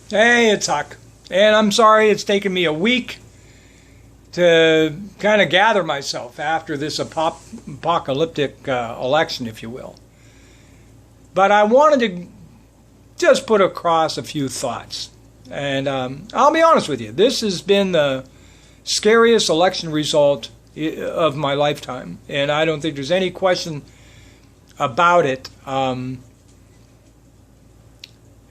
Hey, it's Huck. And I'm sorry it's taken me a week to kind of gather myself after this apocalyptic election, if you will. But I wanted to just put across a few thoughts. And I'll be honest with you, this has been the scariest election result of my lifetime. And I don't think there's any question about it.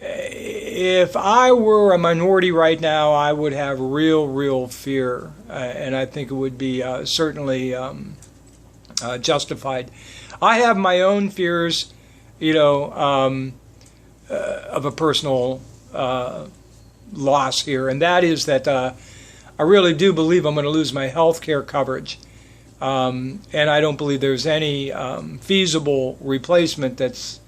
If I were a minority right now, I would have real fear, and I think it would be certainly justified. I have my own fears, of a personal loss here, and that is that I really do believe I'm going to lose my health care coverage, and I don't believe there's any feasible replacement that's,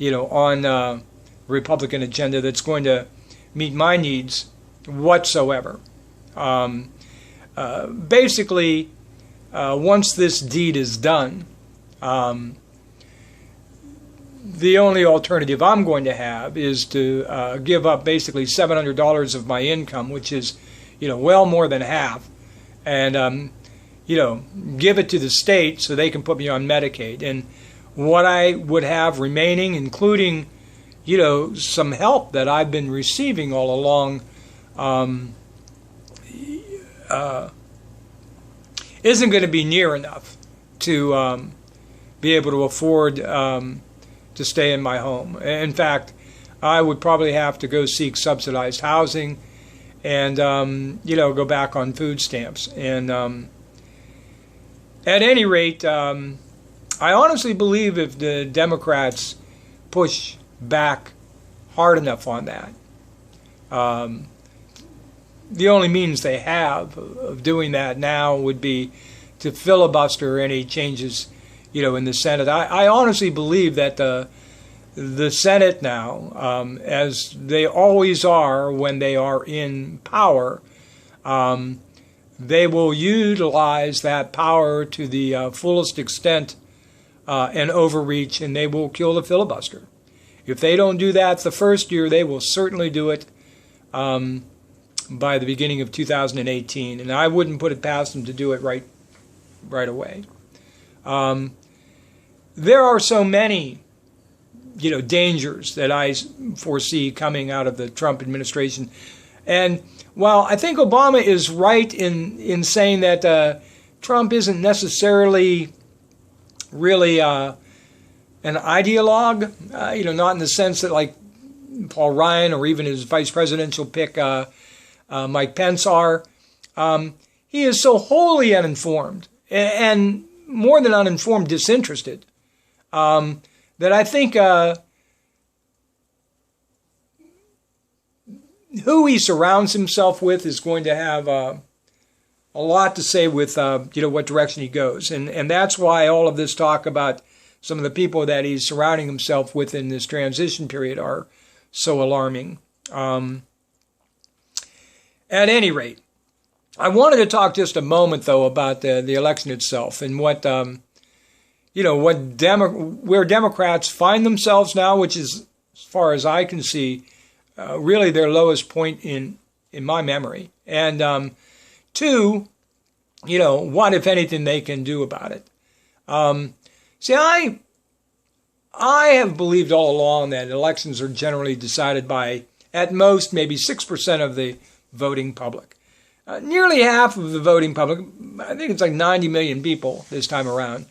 on Republican agenda that's going to meet my needs whatsoever. Basically, once this deed is done, the only alternative I'm going to have is to give up basically $700 of my income, which is, well more than half, and give it to the state so they can put me on Medicaid. And what I would have remaining, including some help that I've been receiving all along, isn't going to be near enough to be able to afford to stay in my home. In fact, I would probably have to go seek subsidized housing and, go back on food stamps. And at any rate, I honestly believe if the Democrats push back hard enough on that, the only means they have of doing that now would be to filibuster any changes, in the Senate. I honestly believe that the Senate now, as they always are when they are in power, they will utilize that power to the fullest extent and overreach, and they will kill the filibuster. If they don't do that the first year, they will certainly do it by the beginning of 2018, and I wouldn't put it past them to do it right away. There are so many, dangers that I foresee coming out of the Trump administration, and while I think Obama is right in saying that Trump isn't necessarily really an ideologue, not in the sense that like Paul Ryan or even his vice presidential pick, Mike Pence are. He is so wholly uninformed and more than uninformed, disinterested, that I think who he surrounds himself with is going to have a lot to say with what direction he goes, and that's why all of this talk about some of the people that he's surrounding himself with in this transition period are so alarming. At any rate, I wanted to talk just a moment, though, about the election itself and what, where Democrats find themselves now, which is, as far as I can see, really their lowest point in my memory. And two, what, if anything, they can do about it. See, I have believed all along that elections are generally decided by, at most, maybe 6% of the voting public. Nearly half of the voting public, I think it's like 90 million people this time around,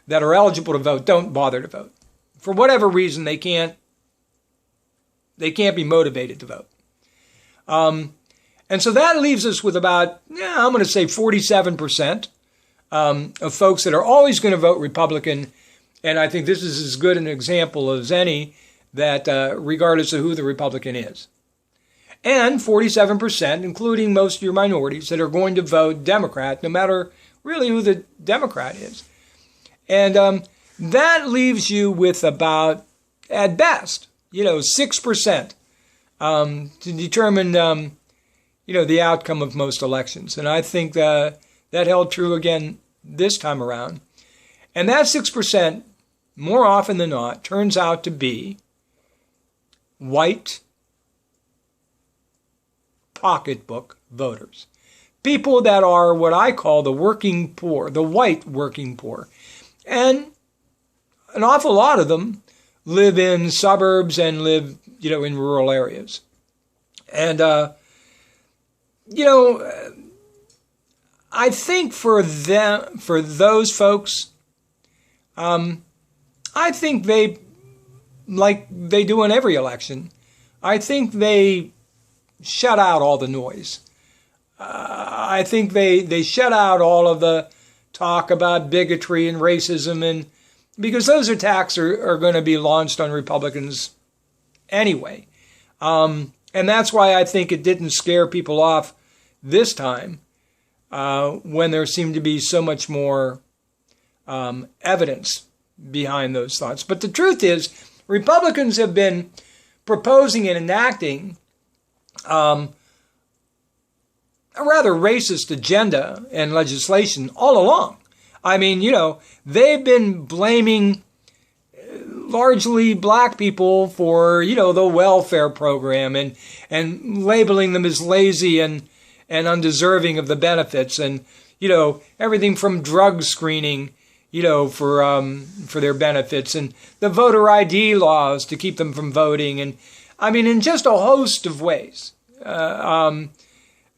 that are eligible to vote don't bother to vote. For whatever reason, they can't be motivated to vote. And so that leaves us with about, I'm going to say 47% of folks that are always going to vote Republican. And I think this is as good an example as any that regardless of who the Republican is. And 47%, including most of your minorities, that are going to vote Democrat, no matter really who the Democrat is. And that leaves you with about, at best, 6% to determine, the outcome of most elections. And I think that held true again this time around. And that 6%, more often than not, turns out to be white, pocketbook voters. People that are what I call the working poor, the white working poor. And an awful lot of them live in suburbs and live, in rural areas. And, I think for those folks, I think they, like they do in every election, I think they shut out all the noise. I think they shut out all of the talk about bigotry and racism, and because those attacks are going to be launched on Republicans anyway. And that's why I think it didn't scare people off this time, when there seemed to be so much more evidence behind those thoughts. But the truth is, Republicans have been proposing and enacting a rather racist agenda and legislation all along. I mean, they've been blaming largely black people for, the welfare program and labeling them as lazy and undeserving of the benefits, and, everything from drug screening, for their benefits, and the voter ID laws to keep them from voting. And I mean, in just a host of ways,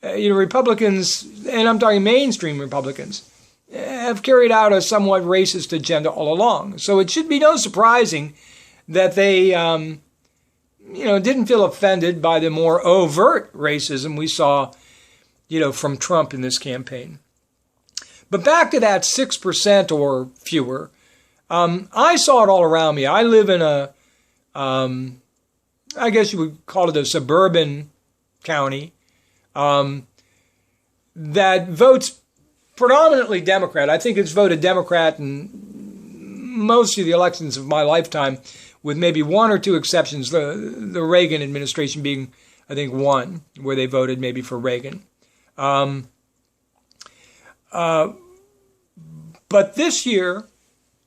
Republicans, and I'm talking mainstream Republicans, have carried out a somewhat racist agenda all along. So it should be no surprising that they, didn't feel offended by the more overt racism we saw, from Trump in this campaign. But back to that 6% or fewer, I saw it all around me. I live in I guess you would call it a suburban county, that votes predominantly Democrat. I think it's voted Democrat in most of the elections of my lifetime, with maybe one or two exceptions, the Reagan administration being, I think, one, where they voted maybe for Reagan. But this year,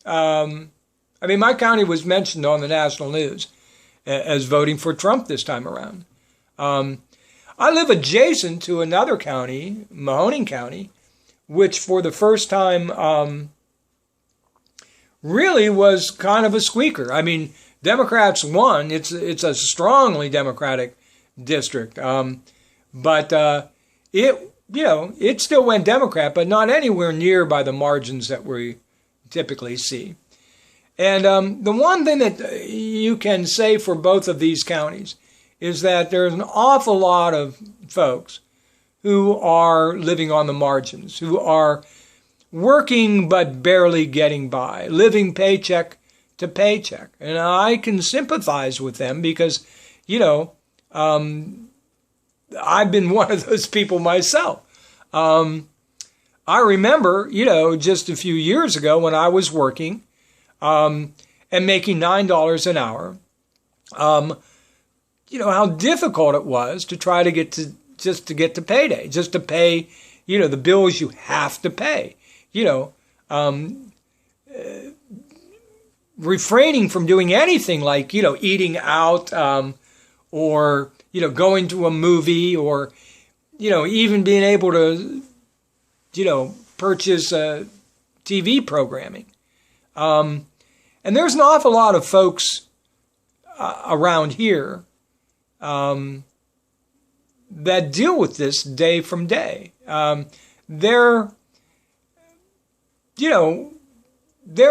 my county was mentioned on the national news as voting for Trump this time around. I live adjacent to another county, Mahoning County, which for the first time really was kind of a squeaker. I mean, Democrats won. It's a strongly Democratic district, but it still went Democrat, but not anywhere near by the margins that we typically see. And the one thing that you can say for both of these counties is that there's an awful lot of folks who are living on the margins, who are working but barely getting by, living paycheck to paycheck. And I can sympathize with them because, I've been one of those people myself. I remember, just a few years ago when I was working and making $9 an hour, how difficult it was to try to get to payday, just to pay, the bills you have to pay, refraining from doing anything like, eating out, or, going to a movie, or, even being able to, purchase TV programming. And there's an awful lot of folks around here that deal with this day from day. They're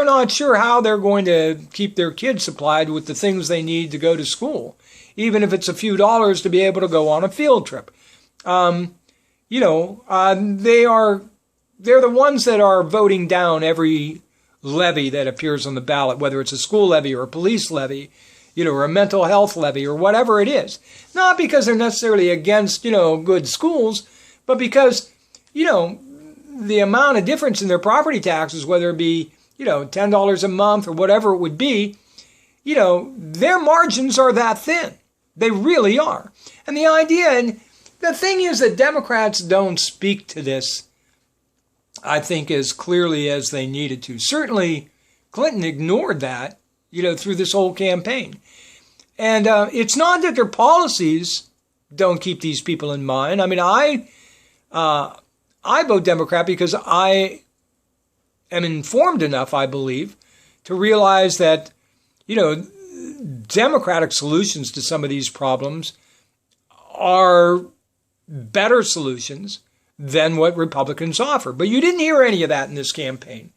not sure how they're going to keep their kids supplied with the things they need to go to school, even if it's a few dollars to be able to go on a field trip. They're the ones that are voting down every levy that appears on the ballot, whether it's a school levy or a police levy, or a mental health levy or whatever it is. Not because they're necessarily against, good schools, but because, the amount of difference in their property taxes, whether it be, $10 a month or whatever it would be, their margins are that thin. They really are. And the idea, and the thing is that Democrats don't speak to this, I think, as clearly as they needed to. Certainly, Clinton ignored that, through this whole campaign. And it's not that their policies don't keep these people in mind. I mean, I vote Democrat because I am informed enough, I believe, to realize that, democratic solutions to some of these problems are better solutions than what Republicans offer. But you didn't hear any of that in this campaign.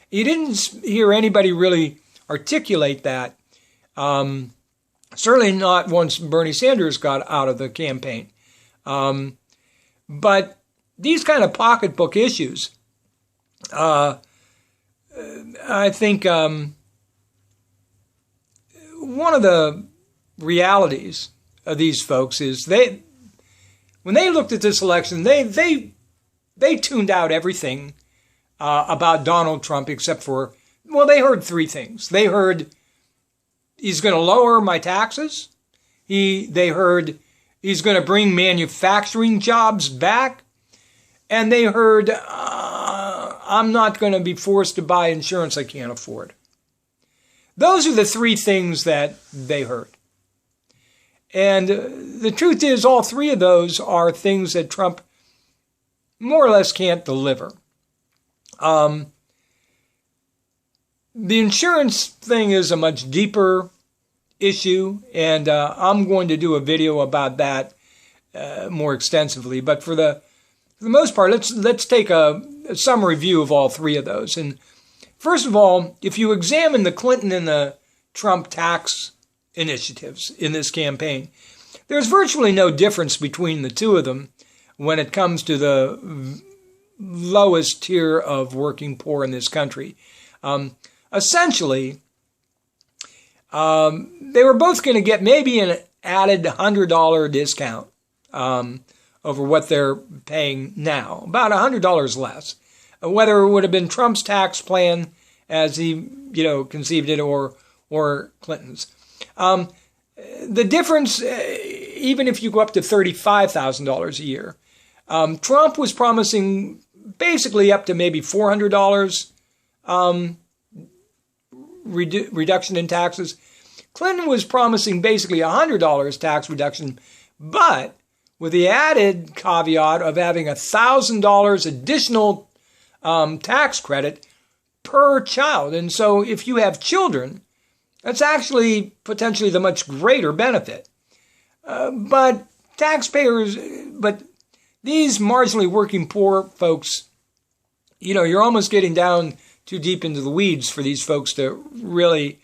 You didn't hear anybody really articulate that. Certainly not once Bernie Sanders got out of the campaign. But these kind of pocketbook issues, I think one of the realities of these folks is when they looked at this election, they tuned out everything about Donald Trump except for, they heard three things. They heard he's going to lower my taxes. They heard he's going to bring manufacturing jobs back. And they heard I'm not going to be forced to buy insurance I can't afford. Those are the three things that they heard. And the truth is, all three of those are things that Trump more or less can't deliver. The insurance thing is a much deeper issue, and I'm going to do a video about that more extensively. But for the most part, let's take a summary view of all three of those. And first of all, if you examine the Clinton and the Trump tax initiatives in this campaign, there's virtually no difference between the two of them when it comes to the lowest tier of working poor in this country. Essentially, they were both going to get maybe an added $100 discount over what they're paying now, about $100 less. Whether it would have been Trump's tax plan as he, conceived it, or Clinton's. The difference, even if you go up to $35,000 a year, Trump was promising basically up to maybe $400 reduction in taxes. Clinton was promising basically $100 tax reduction, but with the added caveat of having $1,000 additional tax credit per child. And so if you have children, that's actually potentially the much greater benefit. But these marginally working poor folks, you're almost getting down too deep into the weeds for these folks to really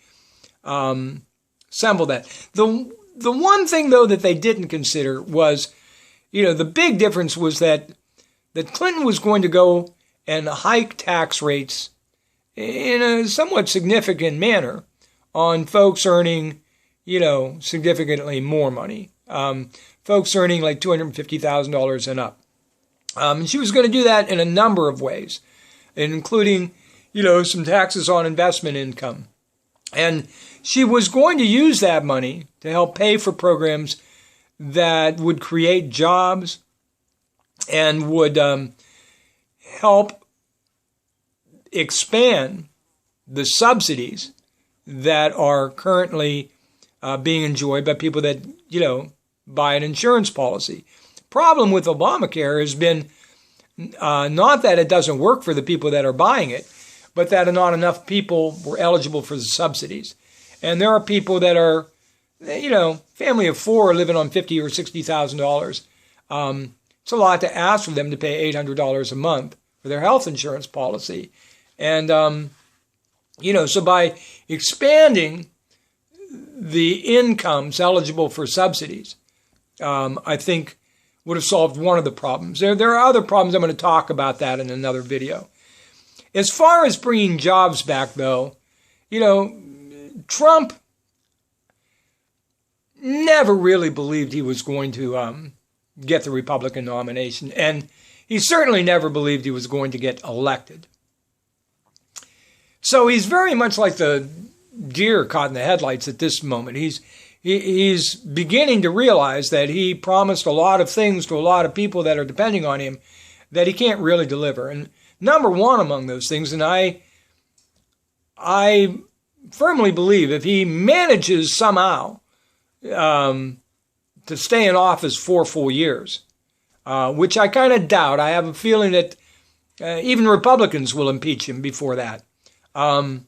assemble that. The one thing, though, that they didn't consider was, the big difference was that Clinton was going to go and hike tax rates in a somewhat significant manner on folks earning, significantly more money. Folks earning like $250,000 and up. And she was going to do that in a number of ways, including, some taxes on investment income. And she was going to use that money to help pay for programs that would create jobs and would help expand the subsidies that are currently being enjoyed by people that, buy an insurance policy. Problem with Obamacare has been not that it doesn't work for the people that are buying it, but that not enough people were eligible for the subsidies. And there are people that are, family of four living on $50,000 or $60,000. It's a lot to ask for them to pay $800 a month for their health insurance policy. And, so by expanding the incomes eligible for subsidies, I think would have solved one of the problems. There are other problems. I'm going to talk about that in another video. As far as bringing jobs back, though, Trump never really believed he was going to get the Republican nomination, and he certainly never believed he was going to get elected. So he's very much like the deer caught in the headlights at this moment. He's beginning to realize that he promised a lot of things to a lot of people that are depending on him that he can't really deliver. And number one among those things, and I firmly believe if he manages somehow to to stay in office 4 full years, which I kind of doubt. I have a feeling that even Republicans will impeach him before that. The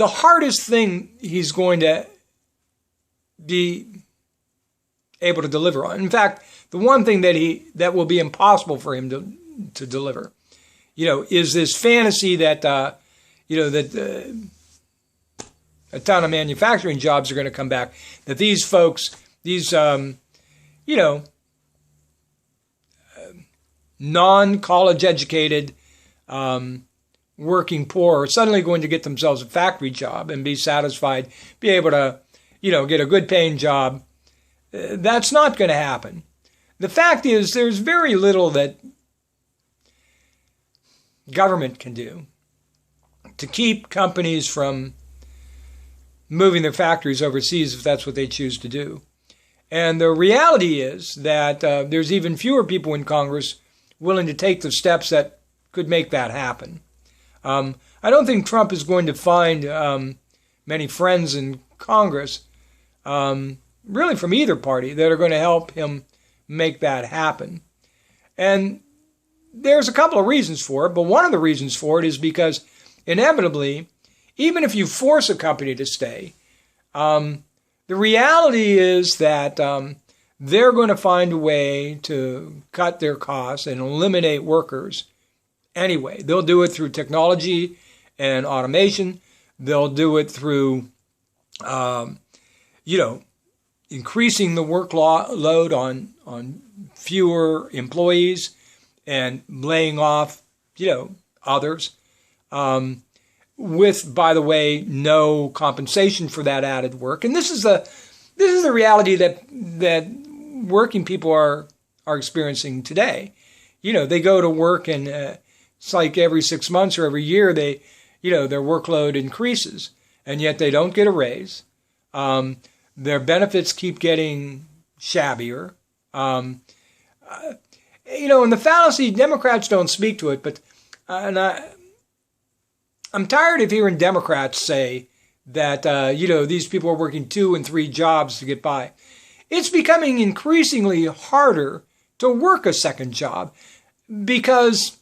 hardest thing he's going to be able to deliver on, in fact, the one thing that will be impossible for him to deliver, is this fantasy that that a ton of manufacturing jobs are going to come back. That these folks, these non-college educated working poor are suddenly going to get themselves a factory job and be satisfied, be able to, get a good paying job. That's not going to happen. The fact is, there's very little that government can do to keep companies from moving their factories overseas if that's what they choose to do. And the reality is that there's even fewer people in Congress willing to take the steps that could make that happen. I don't think Trump is going to find many friends in Congress, really from either party, that are going to help him make that happen. And there's a couple of reasons for it, but one of the reasons for it is because inevitably, even if you force a company to stay, the reality is that they're going to find a way to cut their costs and eliminate workers anyway. They'll do it through technology and automation. They'll do it through, increasing the workload on fewer employees and laying off, others. With, by the way, no compensation for that added work. And this is the reality that working people are experiencing today. They go to work and it's like every 6 months or every year their workload increases, and yet they don't get a raise. Their benefits keep getting shabbier. And the fallacy, Democrats don't speak to it, but I'm tired of hearing Democrats say that, these people are working 2 and 3 jobs to get by. It's becoming increasingly harder to work a second job because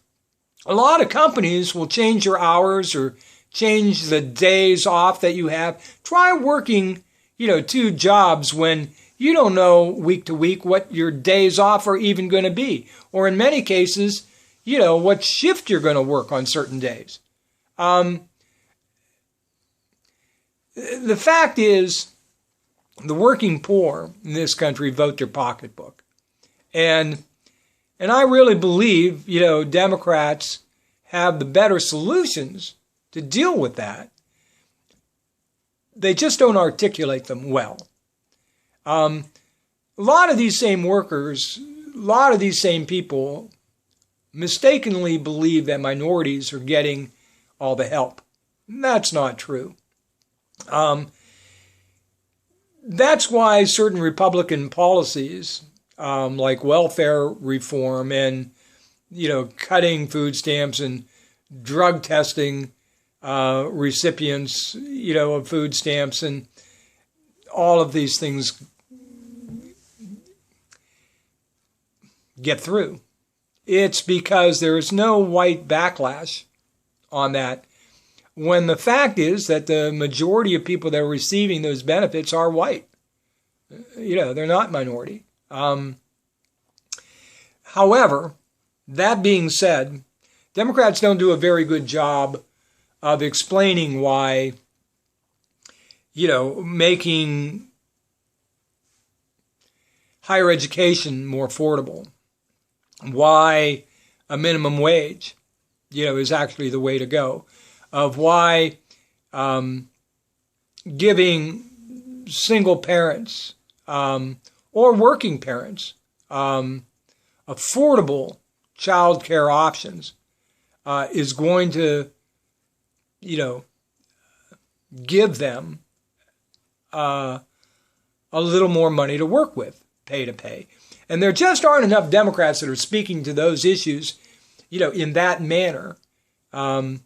a lot of companies will change your hours or change the days off that you have. Try working, 2 jobs when you don't know week to week what your days off are even going to be. Or in many cases, what shift you're going to work on certain days. The fact is, the working poor in this country vote their pocketbook. And I really believe, Democrats have the better solutions to deal with that. They just don't articulate them well. A lot of these same workers, a lot of these same people mistakenly believe that minorities are getting all the help. That's not true. That's why certain Republican policies, like welfare reform and, cutting food stamps and drug testing recipients, of food stamps and all of these things get through. It's because there is no white backlash on that, when the fact is that the majority of people that are receiving those benefits are white. They're not minority. However, that being said, Democrats don't do a very good job of explaining why, making higher education more affordable, why a minimum wage, is actually the way to go, of why giving single parents or working parents affordable child care options is going to, give them a little more money to work with, pay to pay. And there just aren't enough Democrats that are speaking to those issues, in that manner, that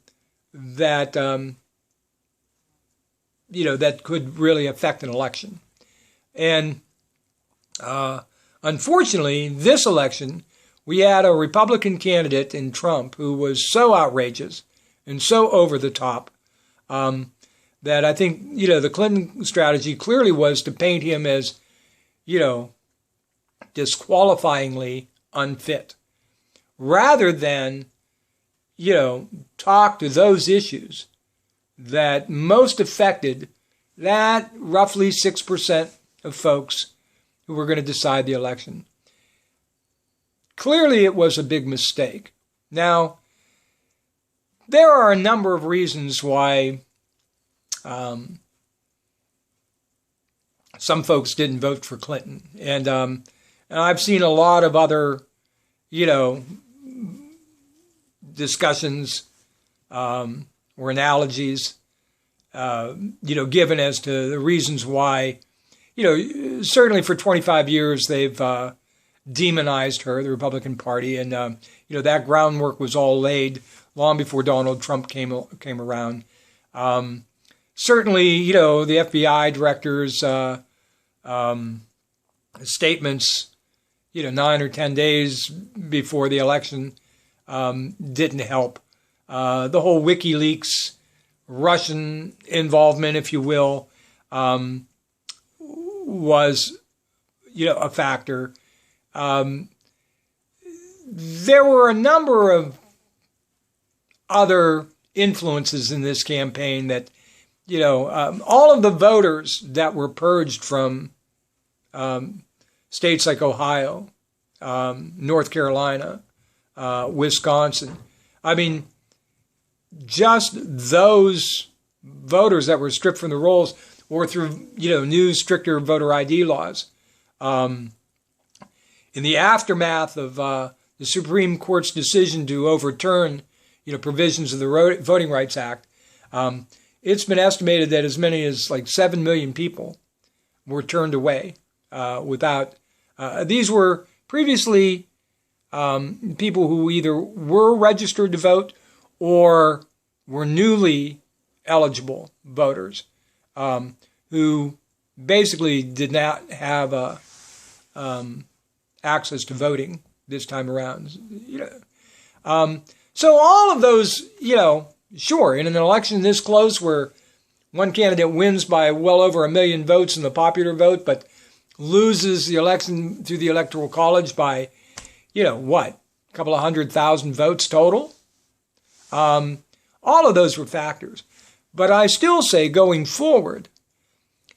could really affect an election. And unfortunately, this election, we had a Republican candidate in Trump who was so outrageous and so over the top that I think, the Clinton strategy clearly was to paint him as, disqualifyingly unfit, rather than, talk to those issues that most affected that roughly 6% of folks who were going to decide the election. Clearly, it was a big mistake. Now, there are a number of reasons why some folks didn't vote for Clinton. And I've seen a lot of other, discussions or analogies, given as to the reasons why, certainly for 25 years they've demonized her, the Republican Party, and that groundwork was all laid long before Donald Trump came around. Certainly, the FBI director's statements, 9 or 10 days before the election didn't help. The whole WikiLeaks Russian involvement, if you will, was, a factor. There were a number of other influences in this campaign that, all of the voters that were purged from states like Ohio, North Carolina, Wisconsin. I mean, just those voters that were stripped from the rolls or through, new stricter voter ID laws. In the aftermath of the Supreme Court's decision to overturn, provisions of the Voting Rights Act, it's been estimated that as many as like 7 million people were turned away without. These were previously people who either were registered to vote or were newly eligible voters who basically did not have access to voting this time around. So all of those, sure, in an election this close where one candidate wins by well over 1 million votes in the popular vote, but loses the election through the Electoral College by, a couple of 100,000 votes total? All of those were factors. But I still say going forward,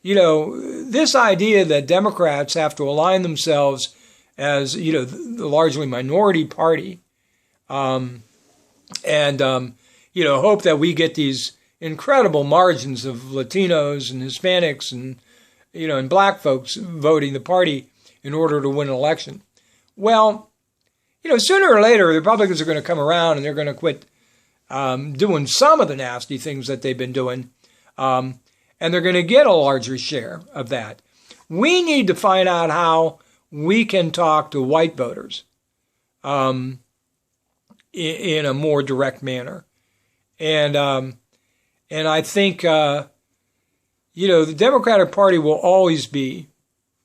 this idea that Democrats have to align themselves as, the largely minority party, and hope that we get these incredible margins of Latinos and Hispanics and, and black folks voting the party in order to win an election. Well, sooner or later, the Republicans are going to come around and they're going to quit doing some of the nasty things that they've been doing, and they're going to get a larger share of that. We need to find out how we can talk to white voters in a more direct manner. And I think, the Democratic Party will always be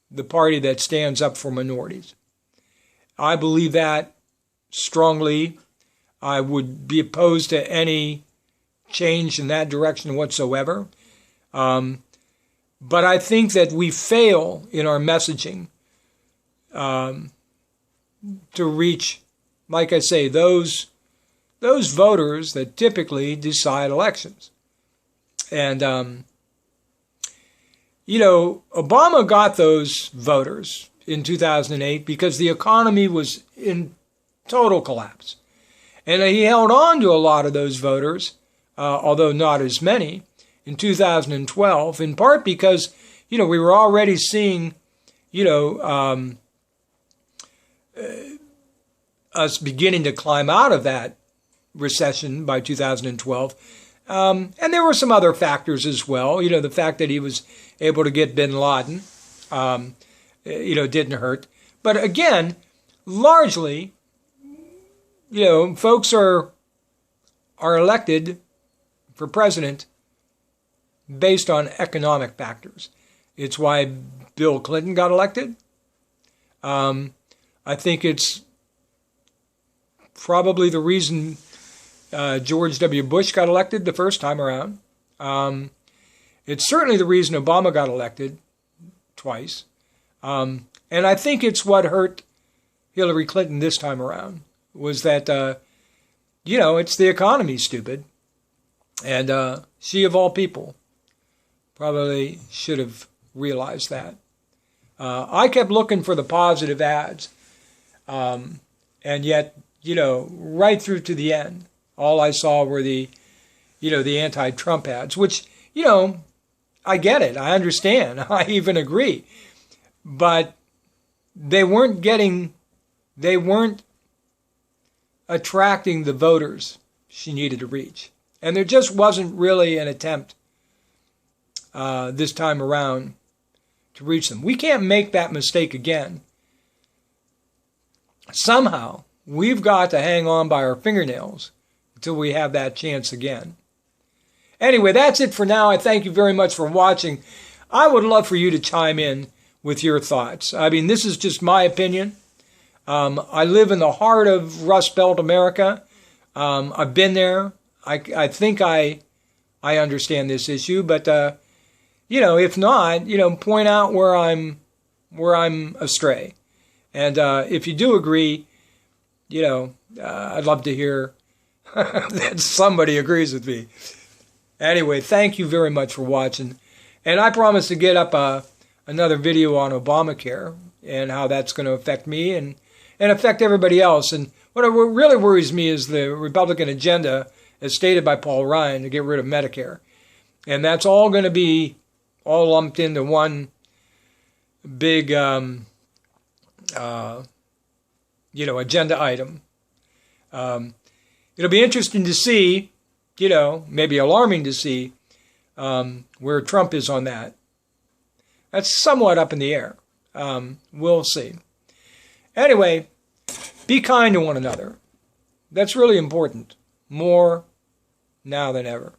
the party that stands up for minorities. I believe that strongly. I would be opposed to any change in that direction whatsoever. But I think that we fail in our messaging to reach, like I say, those voters that typically decide elections. And, Obama got those voters in 2008 because the economy was in total collapse. And he held on to a lot of those voters, although not as many, in 2012, in part because, we were already seeing, us beginning to climb out of that recession by 2012. And there were some other factors as well. The fact that he was able to get bin Laden, didn't hurt. But again, largely, folks are elected for president based on economic factors. It's why Bill Clinton got elected. I think it's probably the reason George W. Bush got elected the first time around. It's certainly the reason Obama got elected twice. And I think it's what hurt Hillary Clinton this time around, was that, it's the economy, stupid. And she, of all people, probably should have realized that. I kept looking for the positive ads. And yet, right through to the end, all I saw were the anti-Trump ads, which, I get it. I understand. I even agree. But they weren't attracting the voters she needed to reach. And there just wasn't really an attempt this time around to reach them. We can't make that mistake again. Somehow, we've got to hang on by our fingernails until we have that chance again. Anyway, that's it for now. I thank you very much for watching. I would love for you to chime in with your thoughts. I mean, this is just my opinion. I live in the heart of Rust Belt America. I've been there. I think I understand this issue, but if not, point out where I'm astray. And if you do agree, I'd love to hear that somebody agrees with me. Anyway, thank you very much for watching. And I promise to get up another video on Obamacare and how that's going to affect me and affect everybody else. And what really worries me is the Republican agenda, as stated by Paul Ryan, to get rid of Medicare. And that's all going to be all lumped into one big, agenda item. It'll be interesting to see, maybe alarming to see where Trump is on that. That's somewhat up in the air. We'll see. Anyway, be kind to one another. That's really important. More now than ever.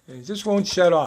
It just won't shut off.